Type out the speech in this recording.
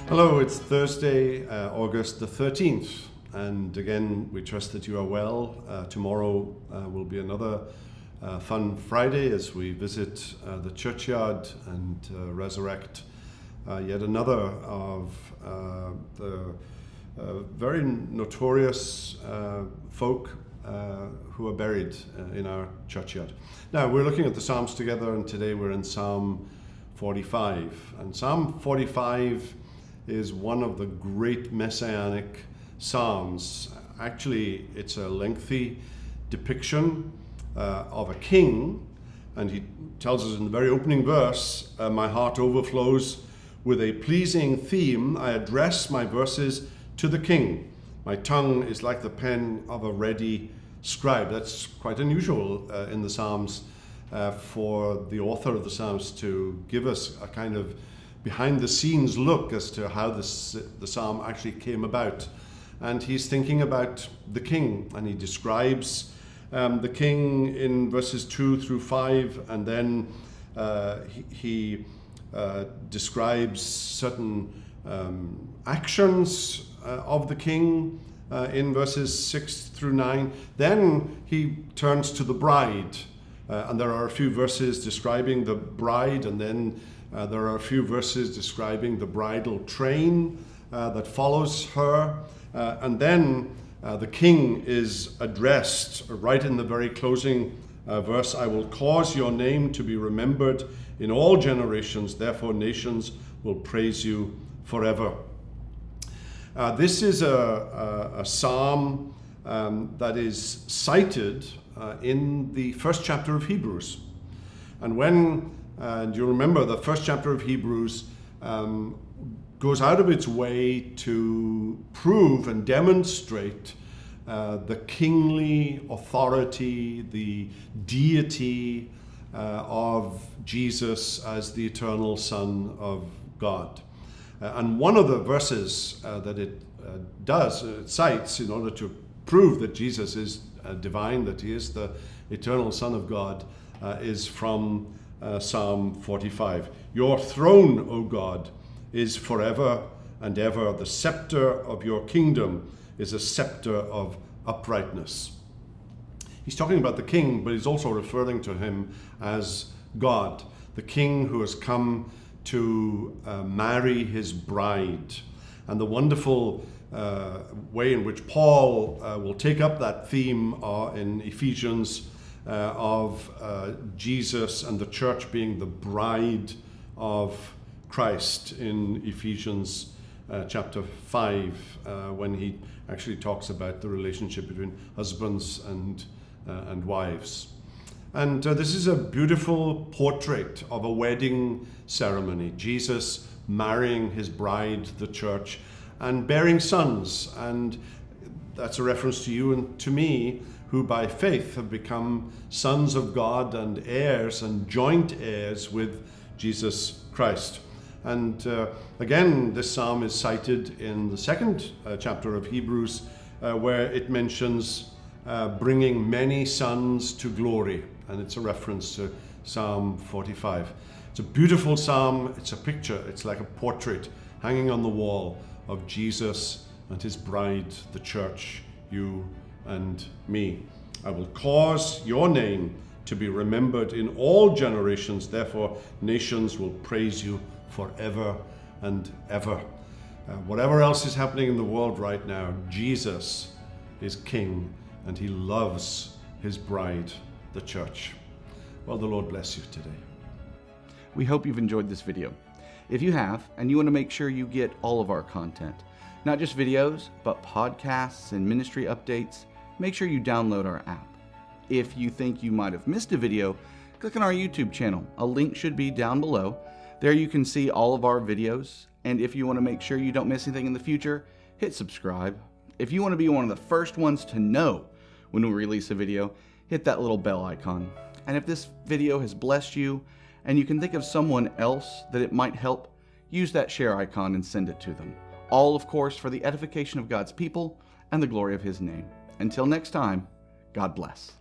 Hello, it's Thursday, August the 13th, and again, we trust that you are well. Tomorrow will be another fun Friday as we visit the churchyard and resurrect yet another of the very notorious folk who are buried in our churchyard. Now, we're looking at the Psalms together, and today we're in Psalm 45. And Psalm 45 is one of the great messianic psalms. Actually, it's a lengthy depiction of a king, and he tells us in the very opening verse, my heart overflows with a pleasing theme. I address my verses to the king. My tongue is like the pen of a ready scribe. That's quite unusual in the Psalms for the author of the Psalms to give us a kind of behind the scenes look as to how the psalm actually came about. And he's thinking about the king, and he describes the king in verses 2 through 5, and then he describes certain actions of the king in verses 6 through 9. Then he turns to the bride, and there are a few verses describing the bride, and then there are a few verses describing the bridal train that follows her. And then the king is addressed right in the very closing verse. I will cause your name to be remembered in all generations, therefore nations will praise you forever. This is a psalm that is cited in the first chapter of Hebrews. And when and you remember the first chapter of Hebrews goes out of its way to prove and demonstrate the kingly authority, the deity of Jesus as the eternal Son of God. And one of the verses that it cites in order to prove that Jesus is divine, that he is the eternal Son of God, is from Psalm 45. Your throne, O God, is forever and ever. The scepter of your kingdom is a scepter of uprightness. He's talking about the king, but he's also referring to him as God, the king who has come to marry his bride. And the wonderful way in which Paul will take up that theme in Ephesians of Jesus and the church being the bride of Christ in Ephesians chapter 5, when he actually talks about the relationship between husbands and wives. And this is a beautiful portrait of a wedding ceremony. Jesus marrying his bride, the church, and bearing sons. And that's a reference to you and to me, who by faith have become sons of God and heirs and joint heirs with Jesus Christ. And again, this psalm is cited in the second chapter of Hebrews, where it mentions bringing many sons to glory. And it's a reference to Psalm 45. It's a beautiful psalm. It's a picture. It's like a portrait hanging on the wall of Jesus and his bride, the church, you and me. I will cause your name to be remembered in all generations. Therefore, nations will praise you forever and ever. Whatever else is happening in the world right now, Jesus is King, and he loves his bride, the church. Well, the Lord bless you today. We hope you've enjoyed this video. If you have, and you want to make sure you get all of our content, not just videos, but podcasts and ministry updates, make sure you download our app. If you think you might have missed a video, click on our YouTube channel. A link should be down below. There you can see all of our videos, and if you want to make sure you don't miss anything in the future, hit subscribe. If you want to be one of the first ones to know when we release a video, hit that little bell icon. And if this video has blessed you, and you can think of someone else that it might help, use that share icon and send it to them. All, of course, for the edification of God's people and the glory of his name. Until next time, God bless.